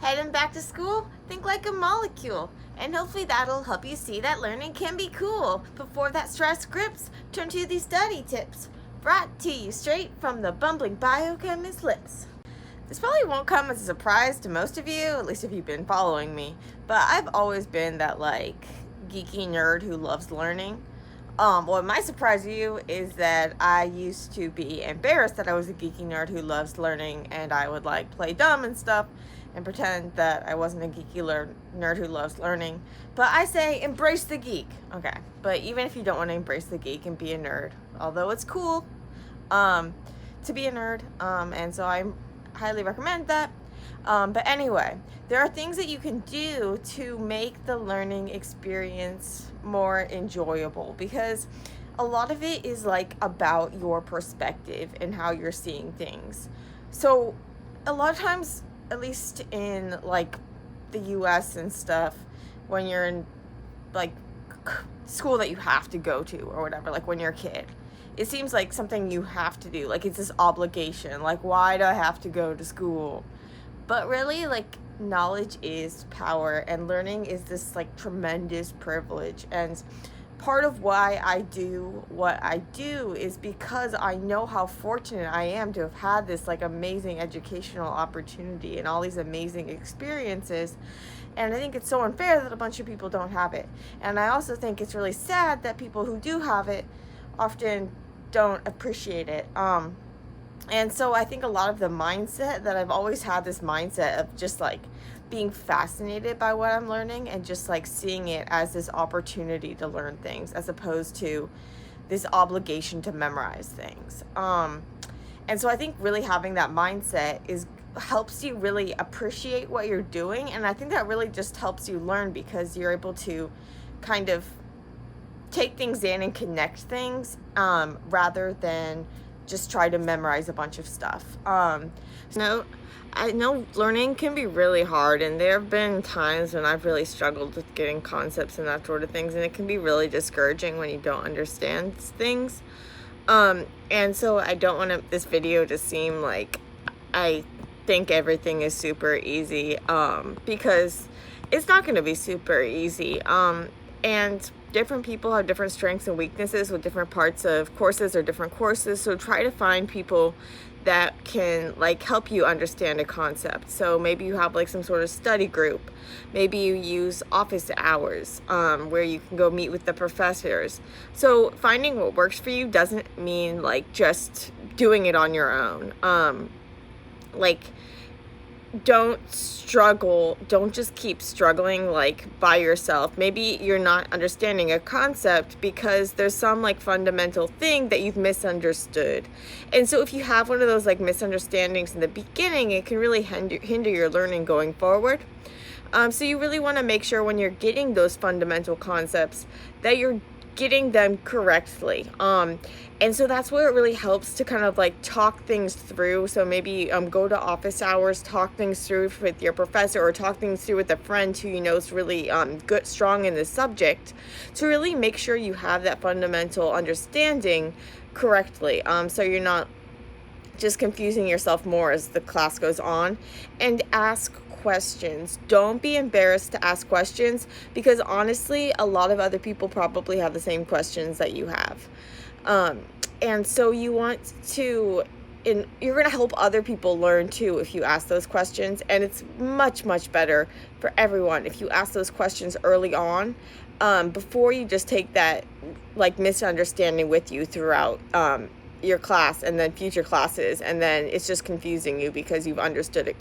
Heading back to school? Think like a molecule. And hopefully that'll help you see that learning can be cool. Before that stress grips, turn to these study tips. Brought to you straight from the bumbling biochemist's lips. This probably won't come as a surprise to most of you, at least if you've been following me, but I've always been that geeky nerd who loves learning. What might surprise you is that I used to be embarrassed that I was a geeky nerd who loves learning, and I would play dumb and stuff and pretend that I wasn't a geeky nerd who loves learning. But I say embrace the geek. Okay, but even if you don't want to embrace the geek and be a nerd, although it's cool to be a nerd, and so I highly recommend that. But anyway, there are things that you can do to make the learning experience more enjoyable, because a lot of it is about your perspective and how you're seeing things. So a lot of times, at least in the US and stuff, when you're in school that you have to go to or whatever, when you're a kid, it seems like something you have to do, it's this obligation, why do I have to go to school? But really, knowledge is power, and learning is this tremendous privilege. And part of why I do what I do is because I know how fortunate I am to have had this amazing educational opportunity and all these amazing experiences. And I think it's so unfair that a bunch of people don't have it. And I also think it's really sad that people who do have it often don't appreciate it. And so I think a lot of the mindset that I've always had, this mindset of just being fascinated by what I'm learning and just seeing it as this opportunity to learn things as opposed to this obligation to memorize things. And so I think really having that mindset helps you really appreciate what you're doing. And I think that really just helps you learn, because you're able to kind of take things in and connect things rather than just try to memorize a bunch of stuff. I know learning can be really hard, and there have been times when I've really struggled with getting concepts and that sort of things, and it can be really discouraging when you don't understand things. And so I don't want this video to seem like I think everything is super easy, because it's not going to be super easy. And different people have different strengths and weaknesses with different parts of courses or different courses. So try to find people that can help you understand a concept. So maybe you have some sort of study group. Maybe you use office hours where you can go meet with the professors. So finding what works for you doesn't mean just doing it on your own. Don't just keep struggling by yourself. Maybe you're not understanding a concept because there's some fundamental thing that you've misunderstood. And so if you have one of those misunderstandings in the beginning, it can really hinder your learning going forward. So you really want to make sure when you're getting those fundamental concepts that you're getting them correctly. And so that's where it really helps to kind of talk things through. So maybe go to office hours, talk things through with your professor, or talk things through with a friend who you know is really strong in the subject, to really make sure you have that fundamental understanding correctly. So you're not just confusing yourself more as the class goes on. And ask questions. Don't be embarrassed to ask questions, because honestly, a lot of other people probably have the same questions that you have. And so you want to, you're going to help other people learn too if you ask those questions. And it's much, much better for everyone if you ask those questions early on, before you just take that misunderstanding with you throughout your class and then future classes, and then it's just confusing you because you've understood it,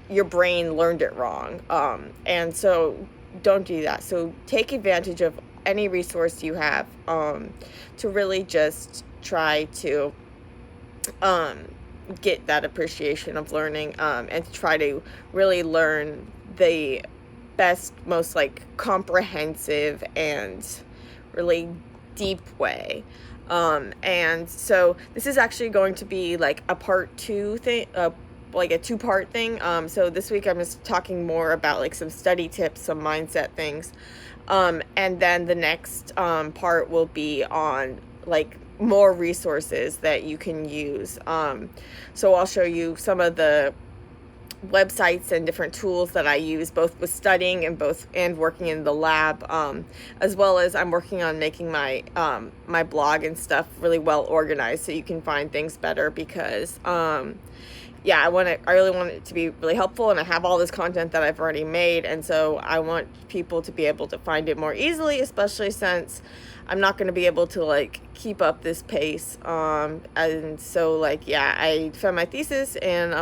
your brain learned it wrong. And so don't do that. So take advantage of any resource you have to really just try to get that appreciation of learning, and to try to really learn the best, most comprehensive and really deep way. And so this is actually going to be a part 2 thing, a 2-part thing. So this week I'm just talking more about some study tips, some mindset things. And then the next part will be on more resources that you can use. So I'll show you some of the websites and different tools that I use both with studying and working in the lab, as well as I'm working on making my my blog and stuff really well organized so you can find things better, because yeah, I really want it to be really helpful, and I have all this content that I've already made, and so I want people to be able to find it more easily, especially since I'm not going to be able to like keep up this pace, and so like, yeah, I found my thesis in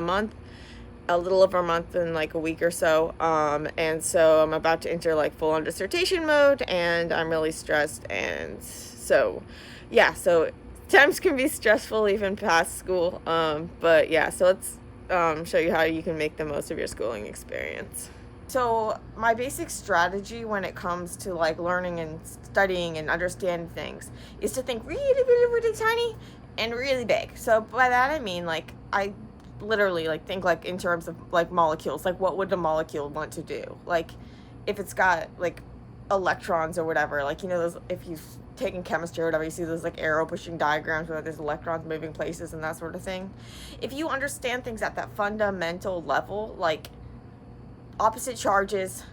a little over a month and like a week or so, and so I'm about to enter like full on dissertation mode, and I'm really stressed, and so yeah, so times can be stressful even past school, but yeah, so let's show you how you can make the most of your schooling experience. So my basic strategy when it comes to like learning and studying and understanding things is to think really, really, really tiny and really big. So by that I mean, like, I literally like think like in terms of like molecules, like what would a molecule want to do, like if it's got like electrons or whatever, like, you know, those, if you've taken chemistry or whatever, you see those like arrow pushing diagrams where there's electrons moving places and that sort of thing. If you understand things at that fundamental level, like opposite charges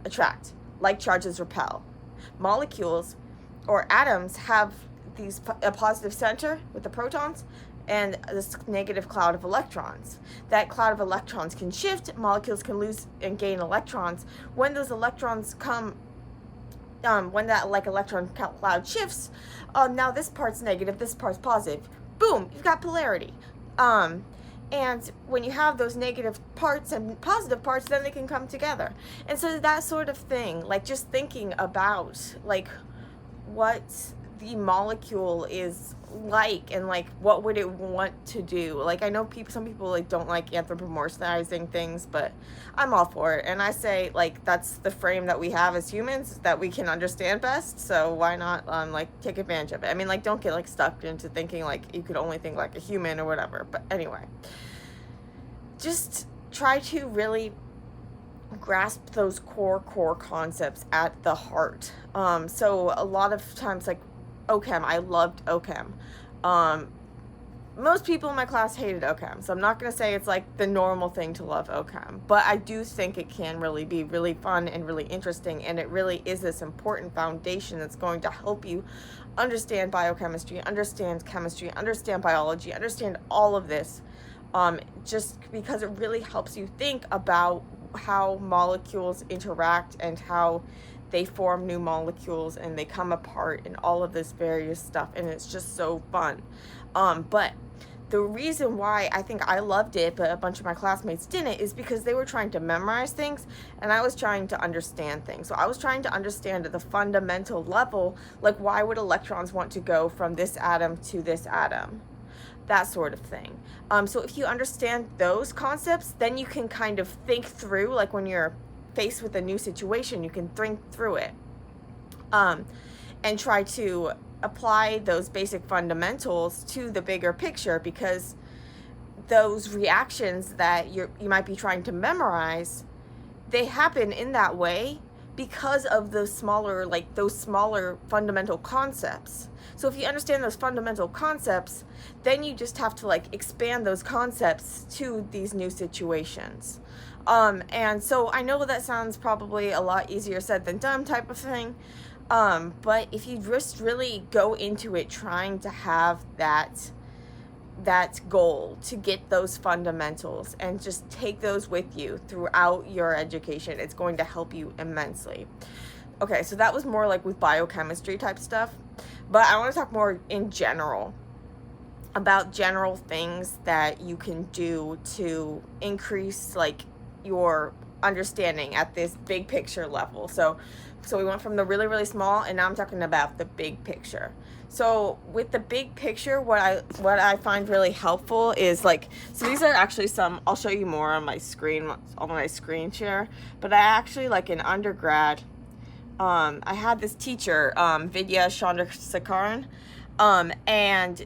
attract, like charges repel, molecules or atoms have a positive center with the protons and this negative cloud of electrons. That cloud of electrons can shift, molecules can lose and gain electrons. When those electrons come, when that like electron cloud shifts, now this part's negative, this part's positive. Boom, you've got polarity. And when you have those negative parts and positive parts, then they can come together. And so that sort of thing, like just thinking about like what the molecule is like and like what would it want to do. Like, I know some people like don't like anthropomorphizing things, but I'm all for it, and I say like that's the frame that we have as humans that we can understand best, so why not like take advantage of it. I mean, like, don't get like stuck into thinking like you could only think like a human or whatever, but anyway, just try to really grasp those core concepts at the heart. So a lot of times, like OChem, I loved OChem. Most people in my class hated OChem, so I'm not going to say it's like the normal thing to love OChem, but I do think it can really be really fun and really interesting, and it really is this important foundation that's going to help you understand biochemistry, understand chemistry, understand biology, understand all of this, just because it really helps you think about how molecules interact and how they form new molecules and they come apart and all of this various stuff, and it's just so fun. But the reason why I think I loved it but a bunch of my classmates didn't is because they were trying to memorize things and I was trying to understand things. So I was trying to understand at the fundamental level, like why would electrons want to go from this atom to this atom, that sort of thing. So if you understand those concepts, then you can kind of think through, like when you're faced with a new situation, you can think through it, and try to apply those basic fundamentals to the bigger picture, because those reactions that you might be trying to memorize, they happen in that way because of those smaller fundamental concepts. So if you understand those fundamental concepts, then you just have to like expand those concepts to these new situations. And so I know that sounds probably a lot easier said than done type of thing. But if you just really go into it trying to have that goal to get those fundamentals and just take those with you throughout your education, it's going to help you immensely. Okay, so that was more like with biochemistry type stuff, but I want to talk more in general about general things that you can do to increase like your understanding at this big picture level. So we went from the really, really small, and now I'm talking about the big picture. So with the big picture, what I find really helpful is like, so these are actually some, I'll show you more on my screen, on my screen share, but I actually, like in undergrad, I had this teacher, Vidya Chandrasekaran, and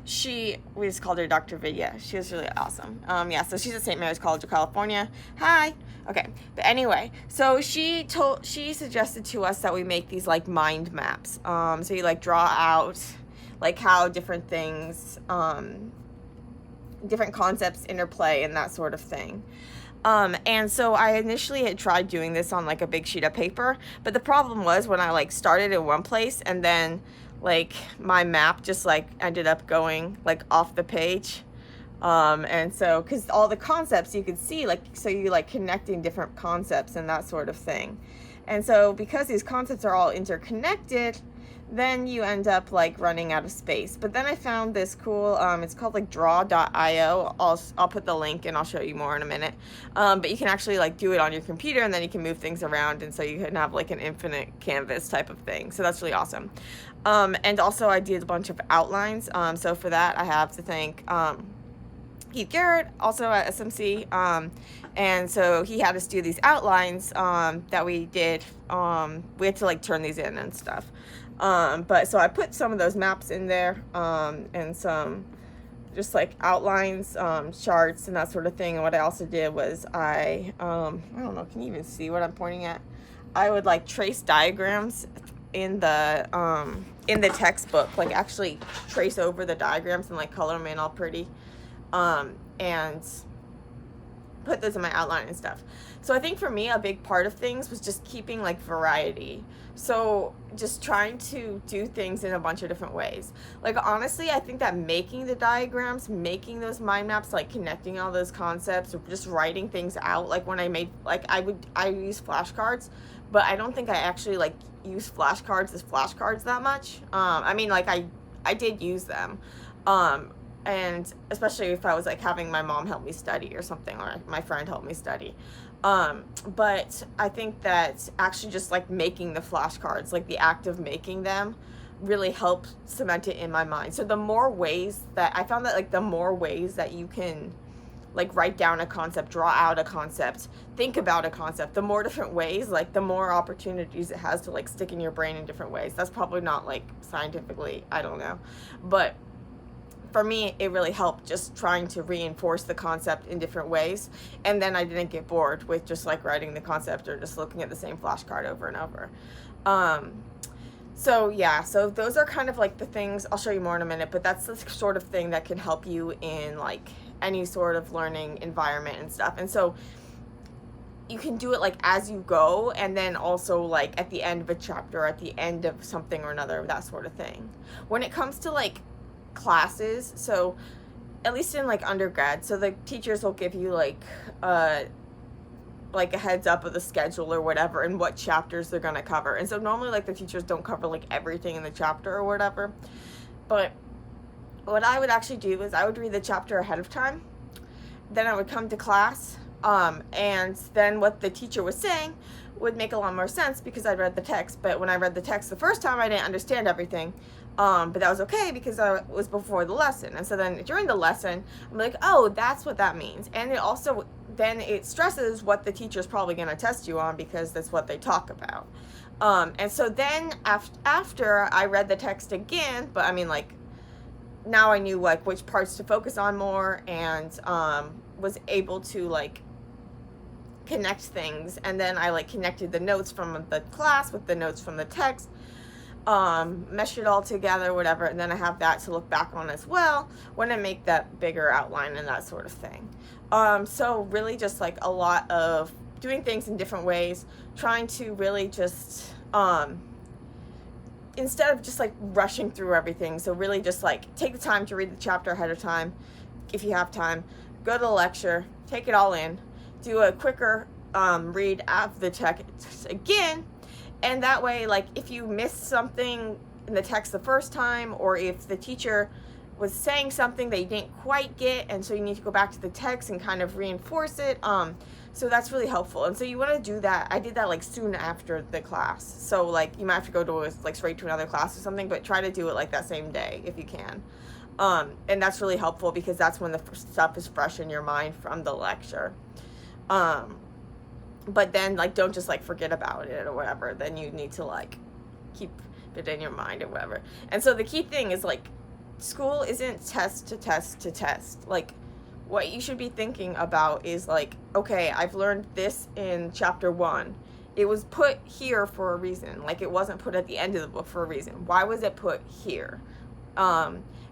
we just called her Dr. Vidya. She was really awesome. Yeah, so she's at St. Mary's College of California. Hi. Okay, but anyway, so she suggested to us that we make these like mind maps. So you like draw out like how different things, different concepts interplay and that sort of thing. And so I initially had tried doing this on like a big sheet of paper, but the problem was when I like started in one place and then like my map just like ended up going like off the page. And so, because all the concepts you could see, like, so you like connecting different concepts and that sort of thing. And so because these concepts are all interconnected, then you end up like running out of space. But then I found this cool, it's called like Drawio. I'll put the link and I'll show you more in a minute. But you can actually like do it on your computer and then you can move things around, and so you can have like an infinite canvas type of thing. So that's really awesome. And also I did a bunch of outlines. So for that I have to thank Keith Garrett, also at SMC, and so he had us do these outlines that we did. We had to like turn these in and stuff. But so I put some of those maps in there, and some just like outlines, charts and that sort of thing. And what I also did was I don't know, can you even see what I'm pointing at? I would like trace diagrams in the textbook, like actually trace over the diagrams and like color them in all pretty, and put those in my outline and stuff. So I think for me, a big part of things was just keeping like variety. So just trying to do things in a bunch of different ways. Like honestly, I think that making the diagrams, making those mind maps, like connecting all those concepts, or just writing things out, like when I made, like I use flashcards, but I don't think I actually like use flashcards as flashcards that much. I mean, like I did use them. And especially if I was like having my mom help me study or something, or my friend help me study. But I think that actually just like making the flashcards, like the act of making them, really helped cement it in my mind. So the more ways that I found that, like the more ways that you can like write down a concept, draw out a concept, think about a concept, the more different ways, like the more opportunities it has to like stick in your brain in different ways. That's probably not like scientifically, I don't know, but for me, it really helped just trying to reinforce the concept in different ways. And then I didn't get bored with just like writing the concept or just looking at the same flashcard over and over. So yeah, so those are kind of like the things, I'll show you more in a minute, but that's the sort of thing that can help you in like any sort of learning environment and stuff. And so you can do it like as you go, and then also like at the end of a chapter, at the end of something or another, that sort of thing. When it comes to like classes, so at least in like undergrad, so the teachers will give you like a heads up of the schedule or whatever and what chapters they're going to cover. And so normally like the teachers don't cover like everything in the chapter or whatever, but what I would actually do is I would read the chapter ahead of time, then I would come to class, and then what the teacher was saying would make a lot more sense because I read the text. But when I read the text the first time, I didn't understand everything. But that was okay because it was before the lesson. And so then during the lesson, I'm like, oh, that's what that means. And it also, then it stresses what the teacher's probably going to test you on because that's what they talk about. And so then after I read the text again, but I mean like, now I knew like which parts to focus on more, and was able to like connect things. And then I like connected the notes from the class with the notes from the text, meshed it all together, whatever, and then I have that to look back on as well when I make that bigger outline and that sort of thing. So really just like a lot of doing things in different ways, trying to really just instead of just like rushing through everything, so really just like take the time to read the chapter ahead of time if you have time, go to the lecture, take it all in, do a quicker read of the text again. And that way, like, if you missed something in the text the first time, or if the teacher was saying something that you didn't quite get, and so you need to go back to the text and kind of reinforce it, so that's really helpful. And so you want to do that. I did that, like, soon after the class. So, like, you might have to go to, like, straight to another class or something, but try to do it, like, that same day if you can. And that's really helpful because that's when the stuff is fresh in your mind from the lecture. But then, like, don't just, like, forget about it or whatever. Then you need to, like, keep it in your mind or whatever. And so the key thing is, like, school isn't test to test to test. Like, what you should be thinking about is, like, okay, I've learned this in chapter 1. It was put here for a reason. Like, it wasn't put at the end of the book for a reason. Why was it put here?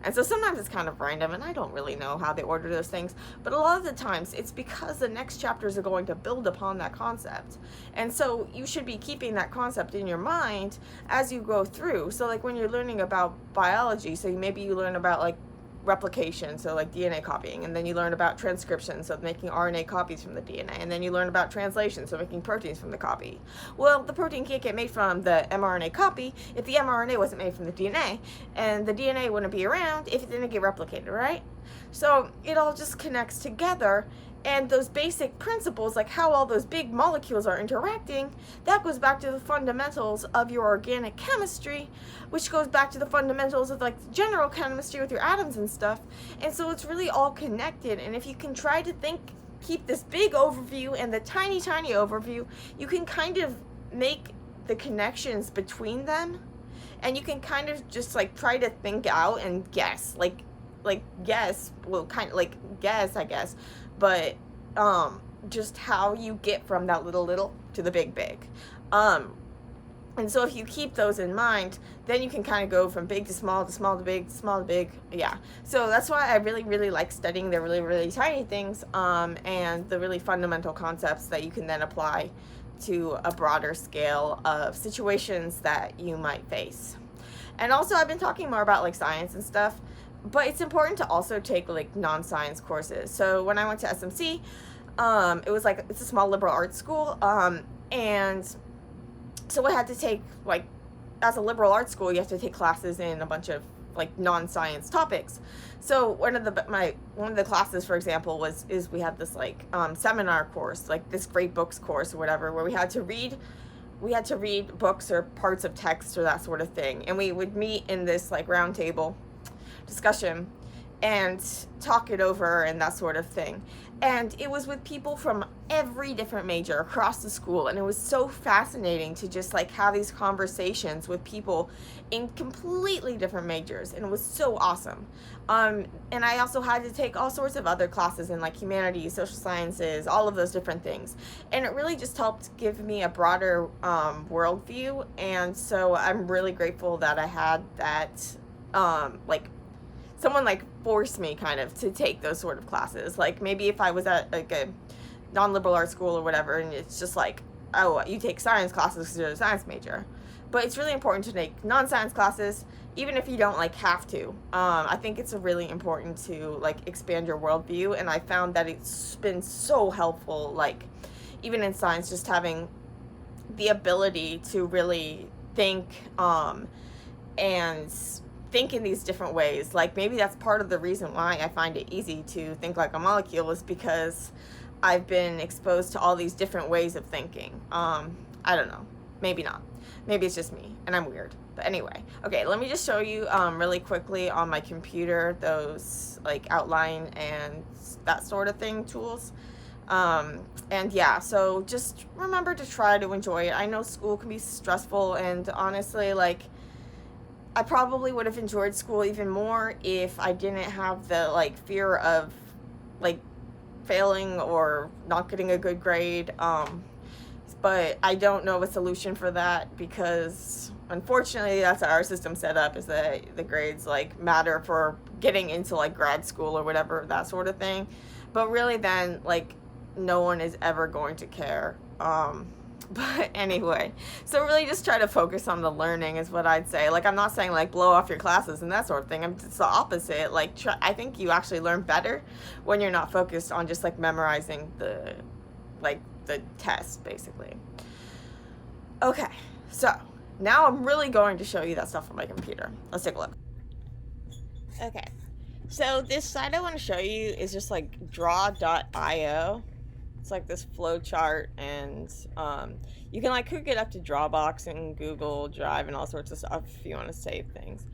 And so sometimes it's kind of random, and I don't really know how they order those things, but a lot of the times it's because the next chapters are going to build upon that concept. And so you should be keeping that concept in your mind as you go through. So like when you're learning about biology, so maybe you learn about like replication, so like DNA copying, and then you learn about transcription, so making RNA copies from the DNA, and then you learn about translation, so making proteins from the copy. Well, the protein can't get made from the mRNA copy if the mRNA wasn't made from the DNA, and the DNA wouldn't be around if it didn't get replicated, right? So it all just connects together, and those basic principles, like how all those big molecules are interacting, that goes back to the fundamentals of your organic chemistry, which goes back to the fundamentals of like general chemistry with your atoms and stuff. And so it's really all connected. And if you can try to keep this big overview and the tiny overview, you can kind of make the connections between them, and you can kind of just like try to think out and guess, guess, I guess, but just how you get from that little to the big. And so if you keep those in mind, then you can kind of go from big to small to small to big to small to big. Yeah. So that's why I really like studying the really tiny things, and the really fundamental concepts that you can then apply to a broader scale of situations that you might face. And also I've been talking more about like science and stuff, but it's important to also take like non-science courses. So when I went to SMC, it was like, it's a small liberal arts school, and so I had to take, like, as a liberal arts school, you have to take classes in a bunch of like non-science topics. So one of the classes, for example, is we had this like seminar course, like this great books course or whatever, where we had to read books or parts of text or that sort of thing, and we would meet in this like round table discussion and talk it over and that sort of thing. And it was with people from every different major across the school, and it was so fascinating to just like have these conversations with people in completely different majors, and it was so awesome. And I also had to take all sorts of other classes in like humanities, social sciences, all of those different things, and it really just helped give me a broader worldview. And so I'm really grateful that I had that, like someone like forced me kind of to take those sort of classes. Like maybe if I was at like a non-liberal arts school or whatever, and it's just like, oh, you take science classes because you're a science major. But it's really important to take non-science classes, even if you don't like have to. I think it's really important to like expand your worldview, and I found that it's been so helpful, like even in science, just having the ability to really think, and think in these different ways. Like maybe that's part of the reason why I find it easy to think like a molecule, is because I've been exposed to all these different ways of thinking. I don't know, maybe not, maybe it's just me and I'm weird, but anyway. Okay, let me just show you really quickly on my computer those like outline and that sort of thing tools. And yeah, so just remember to try to enjoy it. I know school can be stressful, and honestly, like I probably would have enjoyed school even more if I didn't have the like fear of like failing or not getting a good grade. But I don't know a solution for that, because unfortunately that's how our system set up, is that the grades like matter for getting into like grad school or whatever, that sort of thing. But really then like no one is ever going to care. But anyway, so really just try to focus on the learning is what I'd say. Like I'm not saying like blow off your classes and that sort of thing. It's the opposite. Like I think you actually learn better when you're not focused on just like memorizing the test, basically. Okay, so now I'm really going to show you that stuff on my computer. Let's take a look. Okay, so this site I want to show you is just like draw.io. It's like this flow chart, and you can like hook it up to Dropbox and Google Drive and all sorts of stuff if you want to save things.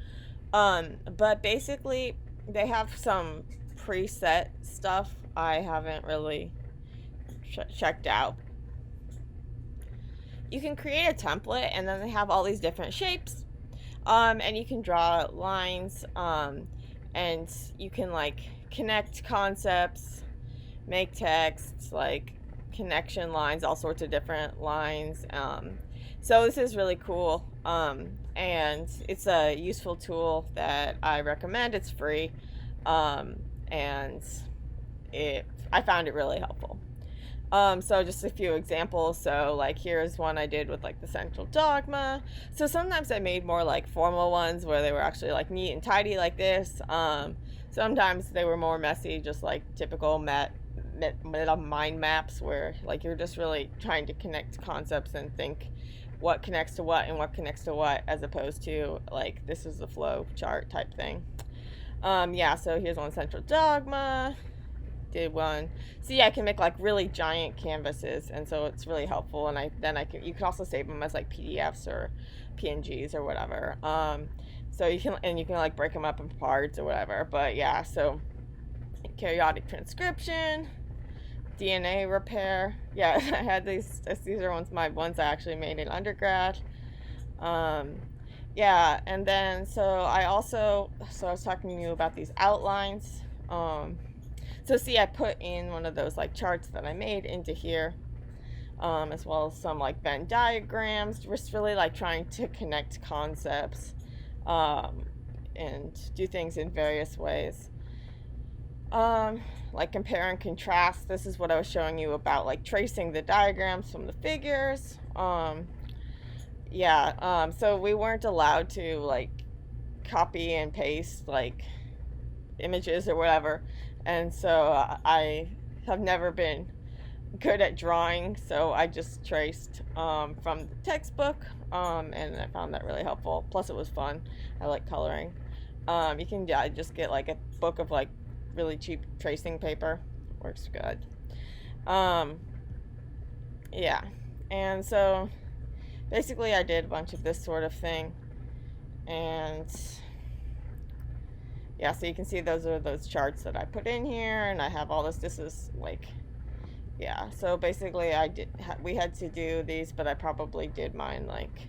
But basically they have some preset stuff I haven't really checked out. You can create a template, and then they have all these different shapes, and you can draw lines, and you can like connect concepts, make text, like connection lines, all sorts of different lines. So this is really cool, and it's a useful tool that I recommend. It's free, and I found it really helpful. So just a few examples. So like here's one I did with like the central dogma. So sometimes I made more like formal ones where they were actually like neat and tidy like this. Sometimes they were more messy, just like typical mind maps where like you're just really trying to connect concepts and think what connects to what and what connects to what, as opposed to like this is the flow chart type thing. Yeah, so here's one central dogma. Did one. See, I can make like really giant canvases, and so it's really helpful. And you can also save them as like PDFs or PNGs or whatever. So you can like break them up in parts or whatever. But yeah, so karyotic transcription, DNA repair. Yeah, I had these are my ones I actually made in undergrad. Yeah, and then so I was talking to you about these outlines. So see, I put in one of those like charts that I made into here, as well as some like Venn diagrams, just really like trying to connect concepts, and do things in various ways. Like compare and contrast. This is what I was showing you about, like tracing the diagrams from the figures. Yeah, so we weren't allowed to like copy and paste like images or whatever. And so I have never been good at drawing, so I just traced from the textbook, and I found that really helpful. Plus it was fun. I like coloring. You can just get like a book of like really cheap tracing paper. Works good. Yeah, and so basically I did a bunch of this sort of thing, and yeah, so you can see those are those charts that I put in here, and I have all this is like, yeah, so basically we had to do these, but I probably did mine like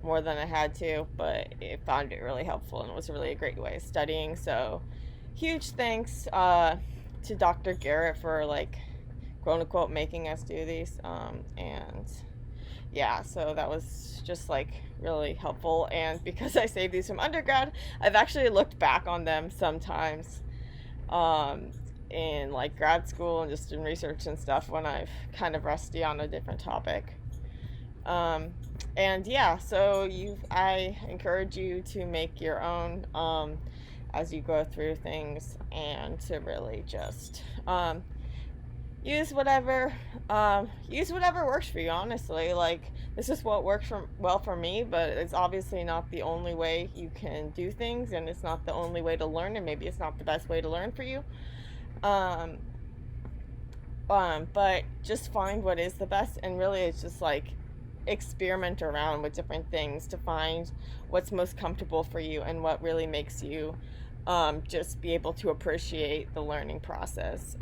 more than I had to, but I found it really helpful, and it was really a great way of studying. So huge thanks to Dr. Garrett for like quote unquote making us do these, and yeah, so that was just like really helpful. And because I saved these from undergrad, I've actually looked back on them sometimes in like grad school and just in research and stuff when I've kind of rusty on a different topic. And yeah, so I encourage you to make your own as you go through things, and to really just use whatever works for you. Honestly, like this is what works well for me, but it's obviously not the only way you can do things, and it's not the only way to learn, and maybe it's not the best way to learn for you. But just find what is the best, and really it's just like experiment around with different things to find what's most comfortable for you and what really makes you just be able to appreciate the learning process.